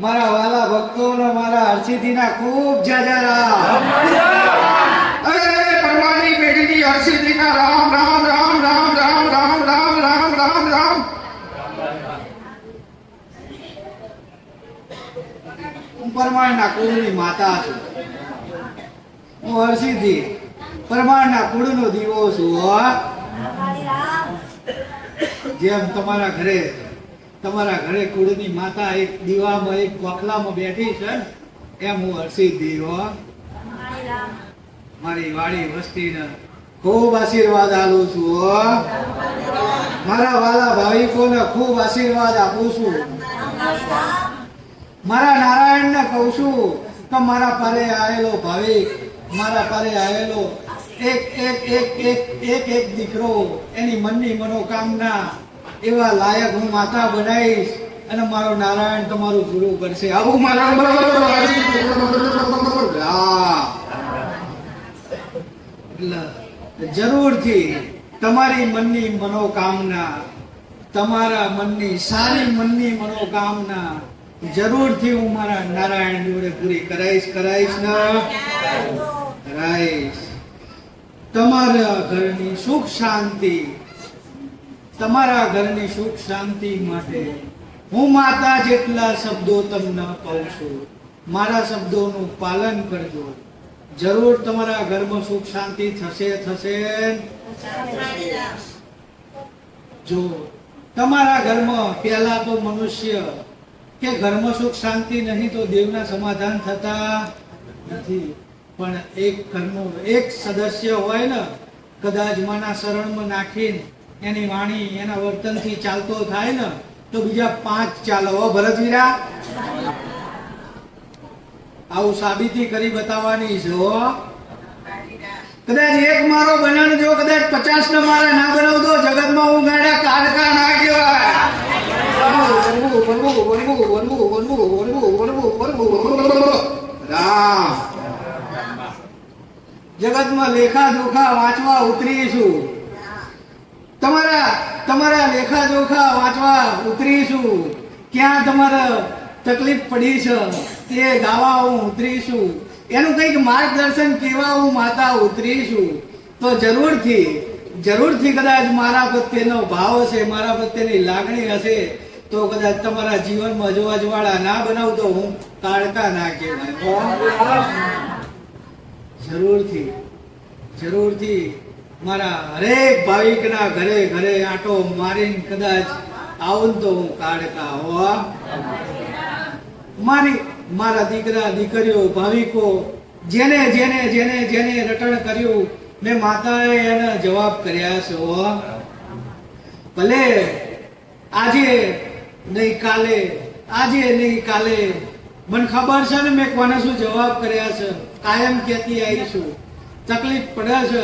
મારા વાલા ભક્તોને મારા હરસિદ્ધિના ખૂબ જાજારા. અરે પરમાની પેઢીની હરસિદ્ધિના રામ રામ રામ રામ રામ રામ રામ રામ રામ રામ. હું પરમાણના કુળની માતા છું. હું હરસિદ્ધિ પરમાણના કુળનો દીવો છું. જેમ તમારા ઘરે કુળની માતા એક દીવામાં એક કોખલામાં બેઠી છે એમ હું હરસિદ્ધિ મારી વાડી વસ્તીને ખૂબ આશીર્વાદ આપું છું. મારા વાલા ભાવિકોને ખૂબ આશીર્વાદ આપું છું. મારા નારાયણને કહું છું કે મારા પારે આવેલો ભાવિક, મારા પારે આવેલો એક એક એક એક એક એક દીકરો એની મનની મનોકામના એવા લાયક હું માતા બનાવીશ અને મારો નારાયણ તમારું પૂરું કરશે. આવું મારા જરૂરથી તમારી મનની મનોકામના, તમારા મનની સારી મનની મનોકામના જરૂરથી હું મારા નારાયણ જોડે પૂરી કરાઈશ ને કરાઈશ. તમારા ઘરની સુખ શાંતિ, તમારા ઘરની સુખ શાંતિ માટે હું માતા જેટલા શબ્દો તમને કહું છું, મારા શબ્દોનું પાલન કરજો. જરૂર તમારા ઘરમાં સુખ શાંતિ થશે. જો તમારા ઘરમાં પહેલા તો મનુષ્ય કે ઘરમાં સુખ શાંતિ નહીં તો દેવના સમાધાન થતા નથી. પણ એક ઘરનો એક સદસ્ય હોય ને, કદાચ માના શરણમાં નાખીને એની વાણી એના વર્તનથી ચાલતો થાય ને તો બીજા 5 ચાલો. ભરતવીરા આવું સાબિતી કરી બતાવવાની છે. કદાચ એક મારો બનાન જો કદાચ 50 ને મારા ના બનાવતો જગતમાં હું ગાડા કાડકા ના કહેવાય. રામ જગતમાં લેખા જોખા વાંચવા ઉતરીશું. તમારા લેખા જોખા વાંચવા ઉતરીશું. ક્યાં તમારે તકલીફ પડી છે તે ગાવા હું ઉતરીશું. એનું કંઈક માર્ગદર્શન કેવા હું માતા ઉતરીશું. તો જરૂરથી કદાચ મારા પ્રત્યેનો ભાવ હશે, મારા પ્રત્યેની લાગણી હશે તો કદાચ તમારા જીવનમાં જો અજવાળા ના બનાવતો હું તાડકા ના કહેવાય. જરૂરથી મારા હરેક ભાવિકના ઘરે આંટો મારીને કદાચ આવું તો હું કાઢકા હો. મારા દીકરા દીકરીઓ ભાવિકો જેને રટણ કર્યું મેં માતાએ એને જવાબ કર્યા છે. ભલે આજે નહીં કાલે મને ખબર છે ને મેં કોને શું જવાબ કર્યા છે. કાયમ કહેતી આવીશું તકલીફ પડે છે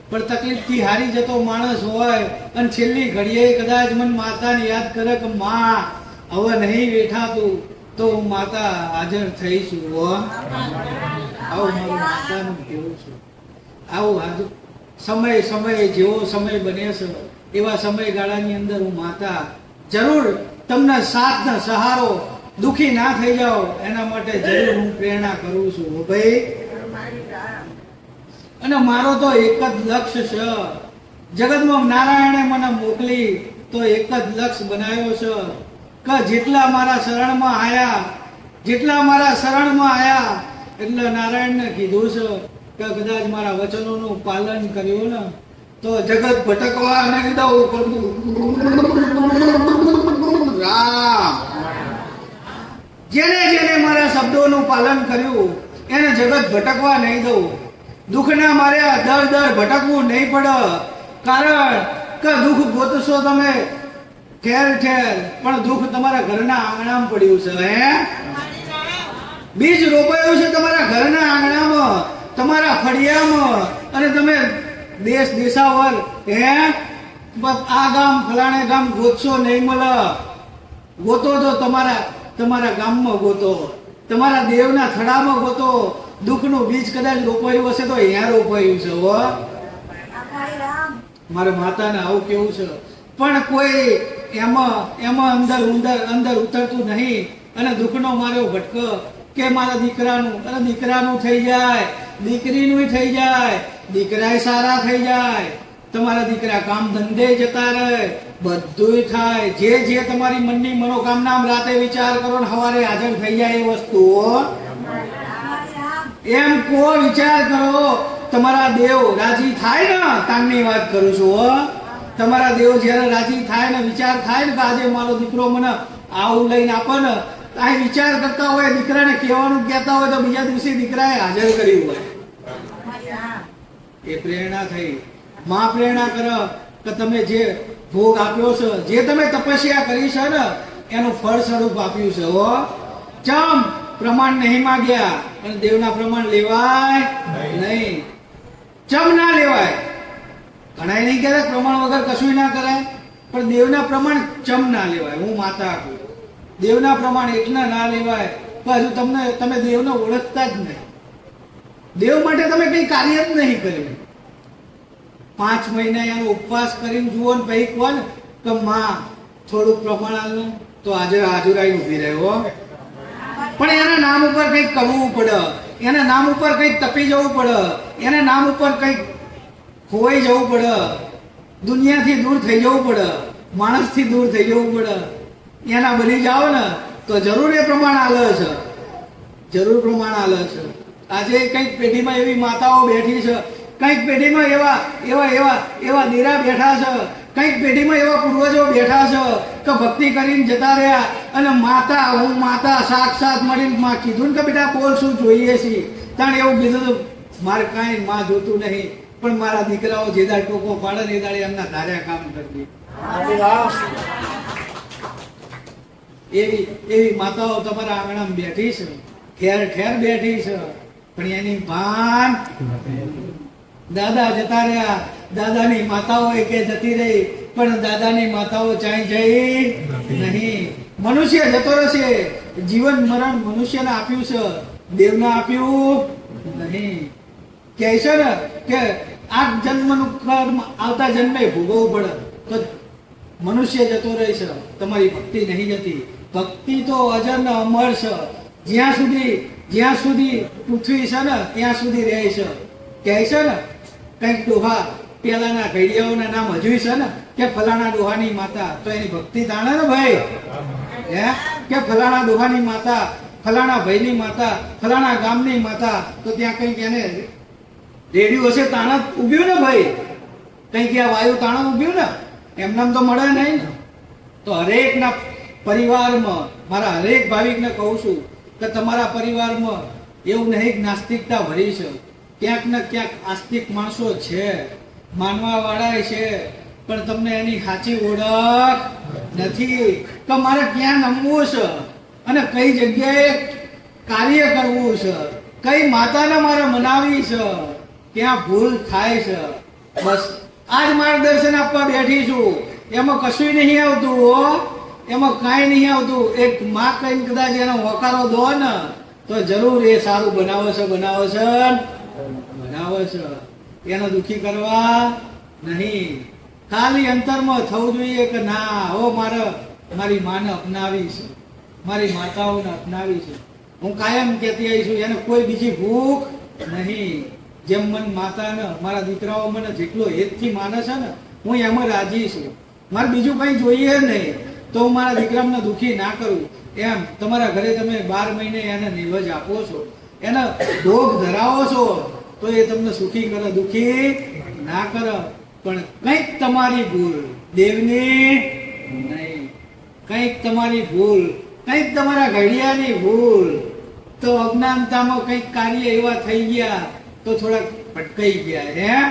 પણ તકલીફથી હારી જતો માણસ હોય અને છેલ્લી ઘડીએ કદાચ મને માતાને યાદ કરે કે માં હવે નહીં બેઠાતું તો હું માતા હાજર થઈશું. આવું મારું માતાનું કેવું છું. આવું સમય જેવો સમય બને છે એવા સમયગાળાની અંદર હું માતા જરૂર તમને સાથ ને સહારો દુખી ના થઈ જાઓ એના માટે જરૂર હું પ્રેરણા કરું છું ભાઈ. અને મારો તો એક જ લક્ષ્ય છે. જગતમાં નારાયણે મને મોકલી તો એક જ લક્ષ્ય બનાવ્યો છે કે જેટલા મારા શરણમાં આયા એટલે નારાયણને કીધું છે કે કદાચ મારા વચનોનું પાલન કર્યું ને તો જગત ભટકવા નહીં દઉં. રામ જેને મારા શબ્દોનું પાલન કર્યું એને જગત ભટકવા નહીં દઉં. દુઃખના માર્યા દર ભટકવું નહીં પડે. કારણ કે દુઃખ ગોતશો તમે ઠેર પણ દુઃખ તમારા ઘરના આંગણામાં પડ્યું છે. બીજ રોપાયું છે તમારા ઘરના આંગણામાં, તમારા ફળિયામાં, અને તમે દેશાવર આ ગામ ફલાણે ગામ ગોતશો નહીં મળે. ગોતો તો તમારા ગામમાં ગોતો, તમારા દેવના થડામાં ગોતો. દુઃખનું બીજ કદાચ રોપાયું હશે તો અહીંયા રોપાયું છે. મારા માતાને આવું કેવું છે પણ કોઈ એમાં અંદર ઉતરતું નહીં. અને દુઃખનો માર્યો ભટક કે મારા દીકરાનું, અને દીકરાનું થઈ જાય, દીકરીનું થઈ જાય, દીકરાય સારા થઈ જાય, તમારા દીકરા કામ ધંધે જતા રહે, બધુંય થાય. જે જે તમારી મનની મનોકામના રાતે વિચાર કરો ને સવારે હાજર થઈ જાય એ વસ્તુઓ એમ કો વિચાર કરો. તમારા દેવ રાજી થાય ને, કામની વાત કરું છું હો. તમારા દેવ જ્યારે રાજી થાય ને, વિચાર થાય ને કે આજે મારો દીકરો મને આવું લઈને આપે ને, આ વિચાર કરતા હોય, દીકરાને કહેવાનું કહેતા હોય તો બીજા દિવસે દીકરાએ હાજર કર્યું હોય. એ પ્રેરણા થઈ. માં પ્રેરણા કરે કે તમે જે ભોગ આપ્યો છે, જે તમે તપસ્યા કરી છે ને, એનું ફળ સ્વરૂપ આપ્યું છે હો. ચમ પ્રમાણ નહીં માંગ્યા, અને દેવના પ્રમાણ લેવાય નહીં. ચમ ના લેવાય? ઘણા નહીં કહેતા પ્રમાણ વગર કશું ના કરાય, પણ દેવના પ્રમાણ ચમ ના લેવાય. હું માતા આપું, દેવના પ્રમાણ એટલા ના લેવાય કે હજુ તમે દેવને ઓળખતા જ નહીં. દેવ માટે તમે કઈ કાર્ય જ નહીં કર્યું. 5 મહિના એનો ઉપવાસ કરીને જુઓ ને પછી કહો ને કે માં થોડુંક પ્રમાણ આલું તો હાજરાઈ ઉભી રહ્યો. પણ એના નામ ઉપર કંઈક કરવું પડે, એના નામ ઉપર કંઈક તપી જવું પડે, એના નામ ઉપર કંઈક ખોવાઈ જવું પડે, દુનિયાથી દૂર થઈ જવું પડે, માણસથી દૂર થઈ જવું પડે. એના બની જાઓ ને તો જરૂર એ પ્રમાણ આલે છે, જરૂર પ્રમાણ આલે છે. આજે કંઈક પેઢીમાં એવી માતાઓ બેઠી છે, કંઈક પેઢીમાં એવા દીરા બેઠા છે, કંઈક પેઢીમાં એવા પૂર્વજો બેઠા છે કે ભક્તિ કરીને જતા રહ્યા, અને માતા હું માતા સાક્ષાત મળીને માં કીધું ને કે બેટા બોલ શું જોઈએ છીએ, તાણ એવું કીધું તો મારે કાંઈ માં જોતું નહીં, પણ મારા દીકરાઓ જે દાડે ટોકો પાડે ને એ દાડે એમના ધાર્યા કામ કરતી. એવી માતાઓ તમારા આંગણામાં બેઠી છે, ઠેર ઠેર બેઠી છે, પણ એની ભાન. દાદા જતા રહ્યા, દાદાની માતાઓ કે જતી રહી, પણ દાદાની માતાઓ ચાઈ જઈ નહીં. મનુષ્ય જતો રહેશે, જીવન મરણ મનુષ્યને આપ્યું છે, દેવને આપ્યું નહીં. કહે છે ને કે આ જન્મનું કર્મ આવતા જન્મે ભોગવવું પડે, તો મનુષ્ય જતો રહે છે, તમારી ભક્તિ નહીં જતી. ભક્તિ તો અજર ને અમર છે, જ્યાં સુધી પૃથ્વી છે ને ત્યાં સુધી રહે છે. કહે છે ને કંઈક ડોહા પેલાના ઘડિયાઓના નામ હજુ છે ને કે ફલાણા ડોહાની માતા, તો એની ભક્તિ તાણે ને ભાઈ, હે કે ફલાણા ડોહાની માતા, ફલાણા ભાઈની માતા, ફલાણા ગામની માતા, તો ત્યાં કંઈક એને રેડિયો હશે તાણા ઉભ્યું ને ભાઈ, કંઈક આ વાયુ તાણા ઉભ્યું ને, એમનામ તો મળે નહીં ને. તો હરેકના પરિવારમાં, મારા હરેક ભાવિકને કહું છું કે તમારા પરિવારમાં એવું નહીં કે નાસ્તિકતા ભરી છે, ક્યાંક ને ક્યાંક આસ્તિક માણસો છે, માનવા વાળા છે, પણ તમને એની સાચી ઓળખ નથી કે મારે ક્યાં નમવું છે અને કઈ જગ્યાએ કાર્ય કરવું છે, કઈ માતાને મારે મનાવી છે, ક્યાં ભૂલ થાય છે. બસ આજ માર્ગદર્શન આપવા બેઠી છું. એમાં કશું નહીં આવતું હો, એમાં કાંઈ નહીં આવતું. એક માં કઈ કદાચ એનો હોકારો દો ને તો જરૂર એ સારું બનાવે છે. એને દુઃખી કરવા નહીં. ખાલી અંતરમાં થવું જોઈએ કે ના હો મારી માને અપનાવી છે, મારી માતાઓને અપનાવી છે. હું કાયમ કહેતી આવી છું એને કોઈ બીજી ભૂખ નહીં. જેમ મન માતાને મારા દીકરાઓ મને જેટલો હેતથી માને છે ને, હું એમાં રાજી છું. મારે બીજું કંઈ જોઈએ નહીં તો હું મારા દીકરાને દુઃખી ના કરું. એમ તમારા ઘરે તમે 12 મહિને એને નિવજ આપો છો, એને ભોગ ધરાવો છો, તો એ તમને સુખી કરે, દુઃખી ના કરે. પણ કંઈક તમારી ભૂલ, દેવની નહીં, કંઈક તમારી ભૂલ, કંઈક તમારા ઘડિયાની ભૂલ, તો અજ્ઞાનતામાં કંઈક કાર્ય એવા થઈ ગયા તો થોડાક ભટકાઈ ગયા.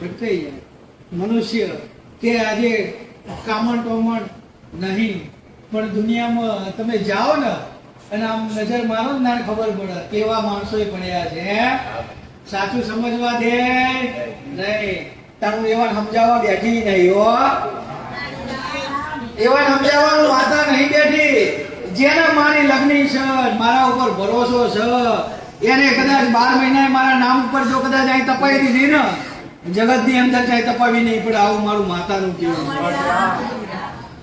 ભટકાઈ ગયા. મનુષ્ય કે આજે કામણ નહીં, પણ દુનિયામાં તમે જાઓ ને અને આમ નજર મારો ને ખબર પડે કેવા માણસો પડ્યા છે. સાચું સમજવા દે નહીં, તારું એવા સમજાવવા બેઠી નહીં હો. એવા સમજાવવાનું માતા નહીં બેઠી. જેને મારી લગ્ની છે, મારા ઉપર ભરોસો છે, એને કદાચ 12 મહિના મારા નામ ઉપર જો કદાચ અહીં તપાઈ દીધી ને, જગત ની અંદર ચાહે તપાવી નહીં પડે. આવું મારું માતાનું કેવું.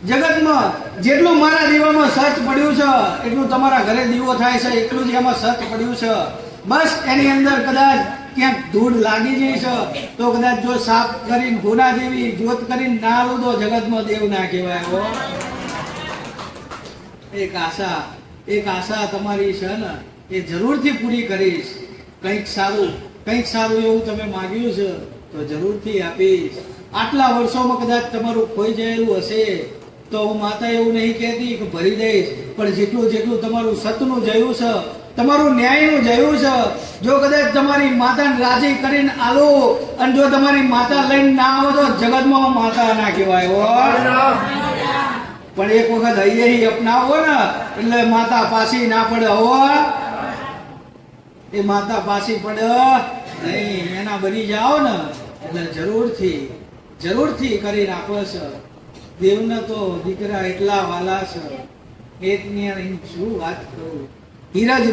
જગતમાં જેટલું મારા દીવામાં સચ પડ્યું છે એટલું તમારા ઘરે દીવો થાય છે, એટલું જ એમાં સચ પડ્યું છે. બસ એની અંદર કદાચ ક્યાંક ધૂળ લાગી જાય છે તો કદાચ જો સાફ કરીને ઘોડા જેવી જ્યોત કરીને ના આલું તો જગતમાં દેવ ના કહેવાય. હો, એક આશા તમારી છે ને એ જરૂરથી પૂરી કરીશ. કંઈક સારું એવું તમે માંગ્યું છે તો જરૂરથી આપીશ. આટલા વર્ષોમાં કદાચ તમારું ખોઈ ગયેલું હશે તો હું માતા એવું નહીં કહેતી કે ભરી દઈશ, પણ જેટલું તમારું સતનું જયું છે, તમારું ન્યાયનું જયું છે, જો કદાચ તમારી માતાને રાજી કરીને આલો અને જો તમારી માતા લઈને ના આવો તો જગતમાં માતા ના કહેવાય. હો, પણ એક વખત અહીંયા અપનાવો ને એટલે માતા પાછી ના પડે. હો, એ માતા પાછી પડે નહીં, એના બની જાઓ ને એટલે જરૂરથી કરી નાખો છે. દેવના તો દીકરા એટલા વાલા છે, એકની શું વાત કરું. ધીરજ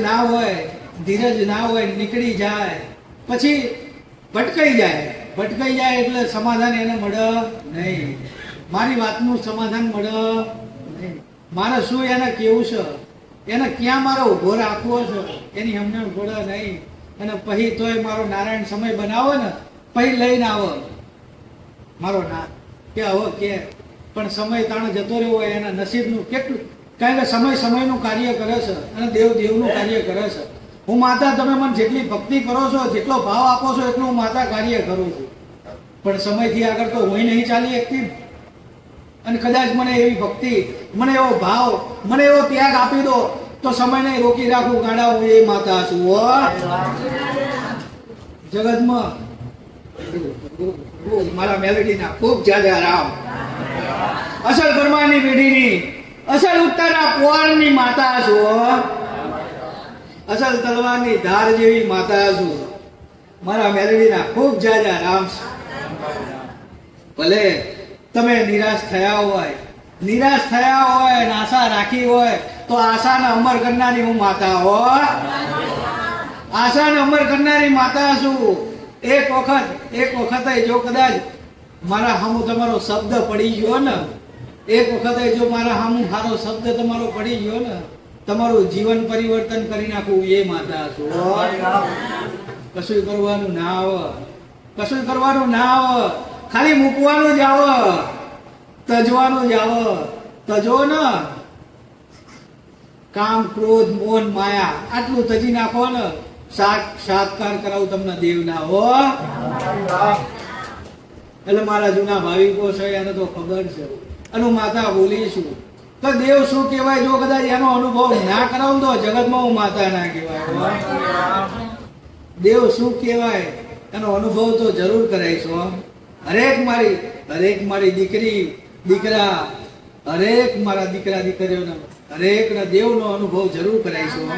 ના હોય નીકળી જાય પછી ભટકાઈ જાય એટલે સમાધાન એને મળે નહીં. મારી વાતનું સમાધાન મળે નહીં. મારે શું એને કેવું છે, એને ક્યાં મારો ઉભો રાખવો છે એની સમજણ પડે નહીં. અને પછી તોય મારો નારાયણ સમય બનાવો ને પછી લઈને આવો મારો ના કે હવે કે પણ સમય તાણે જતો રહ્યો હોય એના નસીબનું કેટલું, કારણ કે સમયનું કાર્ય કરે છે અને દેવનું કાર્ય કરે છે. હું માતા તમે મને જેટલી ભક્તિ કરો છો, જેટલો ભાવ આપો છો એટલું હું માતા કાર્ય કરું છું, પણ સમયથી આગળ તો હું નહીં ચાલી શકતી. અને કદાચ મને એવી ભક્તિ, મને એવો ભાવ, મને એવો ત્યાગ આપી દો તો સમયને રોકી રાખું ગાડા હું એ માતા છું. જગતમાં મારા મેલેડીના ખૂબ જાજા રામ, અસલ પરમાની પેઢીની, અસલ ઉત્તરના પોળની માતા છું. અસલ તલવારની ધાર જેવી માતા છું. મારા મેલેડીના ખૂબ જાજા રામ. ભલે તમે નિરાશ થયા હોય ને આશા રાખી હોય તો આશાને અમર કરનારી હું માતા. હો, આશાને અમર કરનારી માતા છું. એક વખત જો કદાચ મારા સામું તમારો શબ્દ પડી ગયો ને, એક વખત જો મારા સામું સારો શબ્દ તમારો પડી ગયો ને, તમારું જીવન પરિવર્તન કરી નાખવું એ માતા છું. કશું કરવાનું ના આવે, ખાલી મૂકવાનું જ આવે, તજવાનું જ આવે. તજો ને કામ, ક્રોધ, મોહ, માયા આટલું તજી નાખો ને, સાક્ષાત્કાર કરાવું તમને દેવના. હો, એટલે મારા જૂના ભાવિકો છે એને તો ખબર છે. અને માતા બોલીશું તો દેવ શું કહેવાય, જો કદાચ એનો અનુભવ ના કરાવું તો જગતમાં હું માતા ના કહેવાય. દેવ શું કહેવાય એનો અનુભવ તો જરૂર કરાઈશું. હરેક મારી દીકરી દીકરા, હરેક મારા દીકરા દીકરીઓને હરેકના દેવનો અનુભવ જરૂર કરાઈશું.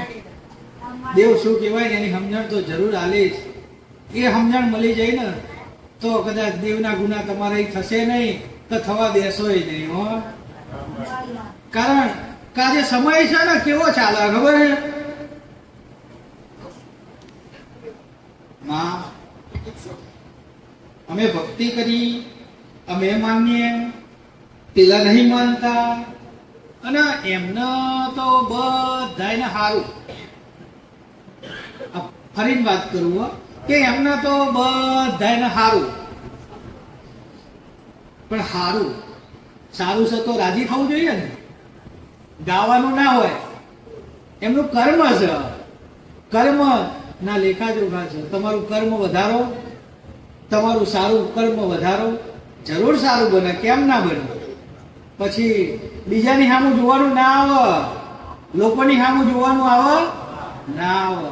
દેવ શું કહેવાય ને એની સમજણ તો જરૂર આલીશ. એ સમજણ મળી જાય ને તો કદાચ દેવના ગુના તમારે થશે નહીં તો થવા દેશોય નહીં. હો, કારણ કે આજે સમય છે ને કેવો ચાલે ખબર છે માં, અમે ભક્તિ કરી, અમે માનીએ, પેલા નહીં માનતા, અને એમને તો બધાને સારું. ફરીને વાત કરું કે એમને તો બધાને સારું, પણ સારું છે તો રાજી થવું જોઈએ ને, ગાવાનું ના હોય. એમનું કર્મ છે, કર્મ ના લેખાજોખા છે. તમારું કર્મ વધારો, તમારું સારું કર્મ વધારો, જરૂર સારું બને, કેમ ના બને. પછી બીજાની સામું જોવાનું ના આવે, લોકોની સામું જોવાનું આવે ના આવે.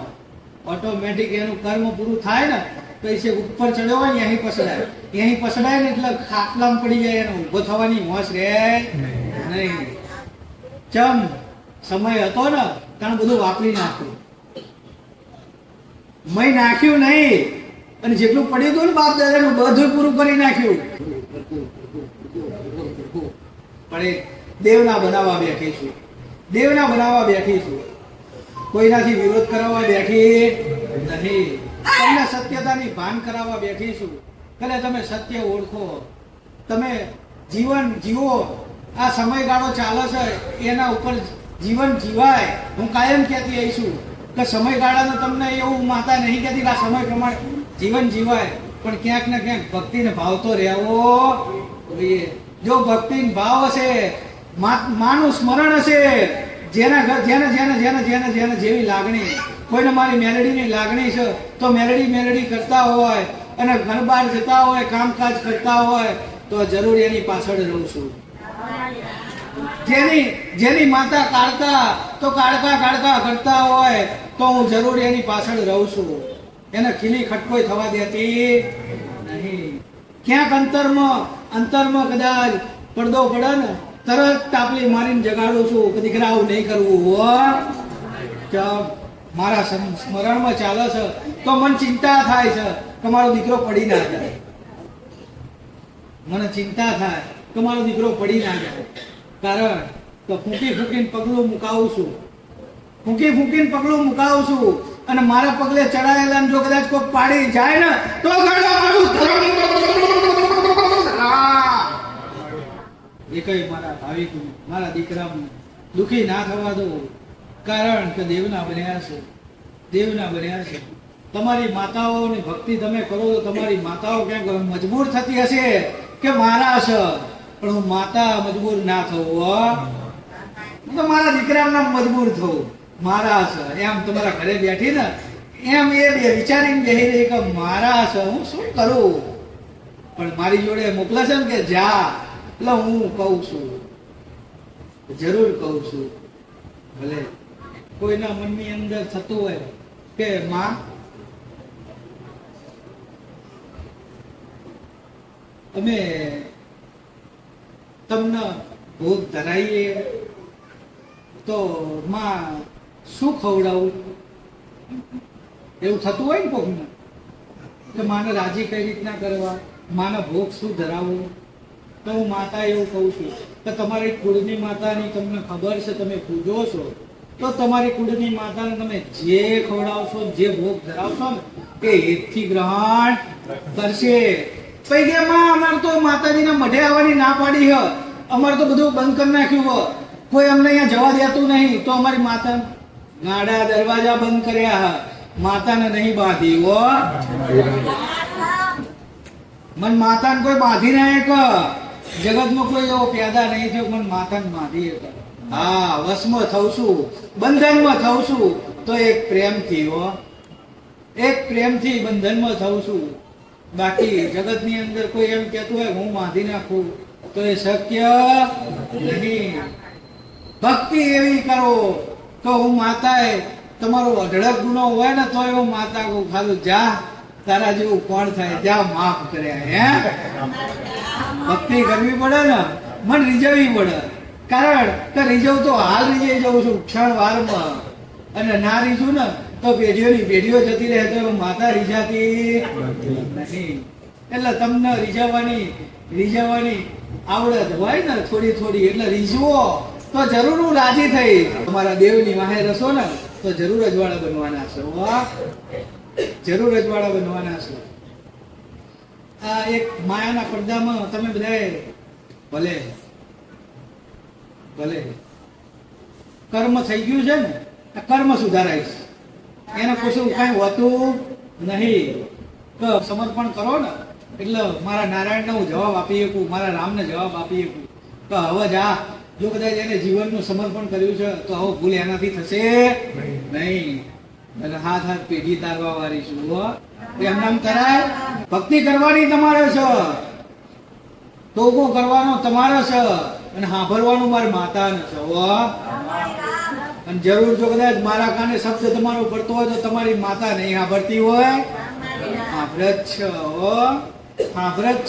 ઓટોમેટિક એનું કર્મ પૂરું થાય ને તો એ ઉપર ચડ્યો હોય ને અહીં પસડાય ને એટલે ખાટલામાં પડી જાય, એને ઊભો થવાની હોશ રહે નહીં. ચમ સમય હતો ને કારણ બધું વાપરી નાખ્યું નહીં, અને જેટલું પડ્યું હતું ને બાપ દાદાનું બધું પૂરું કરી નાખ્યું. પણ એ દેવના બનાવવા બેઠી છું, કોઈનાથી વિરોધ કરાવવા બેઠી નહીં. તમને સત્યતાની ભાન કરાવવા બેઠી છું. એટલે તમે સત્ય ઓળખો, તમે જીવન જીવો આ સમયગાળો ચાલે છે એના ઉપર જીવન જીવાય. હું કાયમ કહેતી આવીશું કે સમયગાળાનો તમને એવું માતા નહીં કહેતી કે આ સમય પ્રમાણે જીવન જીવાય, પણ ક્યાંક ને ક્યાંક ભક્તિને ભાવ તો રહેવો જોઈએ. જો ભક્તિનો ભાવ હશે, માનું સ્મરણ હશે, જેના જેને જેને જેને જેને જેને જેવી લાગણી, કોઈને મારી મેલડીની લાગણી છે તો મેલડી કરતા હોય અને ઘર બહાર જતા હોય, કામકાજ કરતા હોય તો જરૂર એની પાછળ રહું છું. જેની માતા કાળકા કરતા હોય તો હું જરૂર એની પાછળ રહું છું. એને ખીલી ખટકોઈ થવા દેતી નહીં. ક્યાંક અંતરમાં કદાચ પડદો પડે ને તરત તાપલી મારીને જગાડું છું કે દીકરા આવું નહીં કરવું હો. મારા સ્મરણમાં ચાલે છે તો મને ચિંતા થાય છે કે મારો દીકરો પડી ના જાય. મને ચિંતા થાય કે મારો દીકરો પડી ના જાય. કારણ કે ફૂંકીને પગલું મુકાવું છું અને મારા પગલે ચડાયેલા જો કદાચ કોઈ પાડી જાય ને તો એ કઈ મારા ભાવિક મારા દીકરા દુખી ના થવા દો. કારણ કે દેવના બન્યા છે. તમારી માતાઓની ભક્તિ તમે કરો તો તમારી માતાઓ ક્યાંક મજબૂર થતી હશે કે મારા છે, પણ હું માતા મજબૂર ના થવું. હું તો મારા દીકરાના મજબૂર થવું. મારા છે એમ તમારા ઘરે બેઠી ને એમ એ બે વિચારીને બેહી રહી કે મારા છે, હું શું કરું, પણ મારી જોડે મોકલે છે ને કે જા, એટલે હું કહું છું, જરૂર કહું છું. ભલે કોઈના મનની અંદર થતું હોય કે માં અમે તમને ભોગ ધરાઈએ તો માં શું ખવડાવું, એવું થતું હોય ને કોકને કે માને રાજી કઈ રીતના કરવા, માને ભોગ શું ધરાવવું. તો હું માતા એવું કહું છું કે તમારી કુળની માતાની તમને ખબર છે, તમે પૂજો છો તો તમારી કુળની માતાને તમે જે ખવડાવશો, જે ભોગ ધરાવશો ને એ હેતથી ગ્રહણ કરશે. પછી કે માં અમારે તો માતાજીના મઢે આવવાની ના પાડી હ, અમારે તો બધું બંધ કરી નાખ્યું હ, કોઈ અમને અહીંયા જવા દેતું નહીં, તો અમારી માતા ગાડા દરવાજા બંધ કર્યા હ, માતાને નહીં બાંધી હો. મન માતાને કોઈ બાંધી ના કે જગતમાં કોઈ એવો પેદા નહીં થયો મન માતાને બાંધી કે હા વશમાં થઉં છું, બંધનમાં થઉં છું તો એક પ્રેમથી હો, એક પ્રેમથી બંધનમાં થઉં છું. બાકી જગતની અંદર કોઈ એમ કહેતું હોય હું બાંધી નાખું તો એ શક્ય નહીં. ભક્તિ એવી કરો તો હું માતાએ તમારો અઢળક ગુનો હોય ને તો એવું માતા કહું ખાલું જા, તારા જેવું કોણ થાય, જા માફ કર્યા. હે ભક્તિ કરવી પડે ને, મન રીઝવવી પડે. કારણ કે રીઝવ તો હાલ રીઝાઈ જવું છું ક્ષણ વારમાં, અને ના રીઝું ને તો પેઢીઓ જતી રહે તો માતા રીઝાતી નહીં. એટલે તમને રીઝવવાની આવડત હોય ને થોડી એટલે રીઝવો તો જરૂર હું રાજી થઈ. તમારા દેવની વાહે રસો ને તો જરૂર અજવાળા બનવાના છો, જરૂર અજવાળા બનવાના છો. આ એક માયાના પડદામાં તમે બધાએ ભલે કર્મ થઈ ગયું છે ને, આ કર્મ સુધારાઈશ, એને કશું કઈ હોતું નહીં. તો સમર્પણ કરો ને એટલે મારા નારાયણને હું જવાબ આપી શકું, મારા રામને જવાબ આપી શકું. તો હવે જા, જો કદાચ એને જીવનનું સમર્પણ કર્યું છે તો હવે ભૂલ એનાથી થશે નહીં. અને હાથ પેઢી તારવા વાળી છું. એમ નામ કરાય. ભક્તિ કરવાની તમારે છે, ટોકો કરવાનો તમારે છે, અને સાંભળવાનું મારી માતાને છે. અને જરૂર જો કદાચ મારા કાને શબ્દ તમારો પડતો હોય તો તમારી માતા નહીં સાંભળતી હોય, સાંભળે જ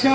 છે.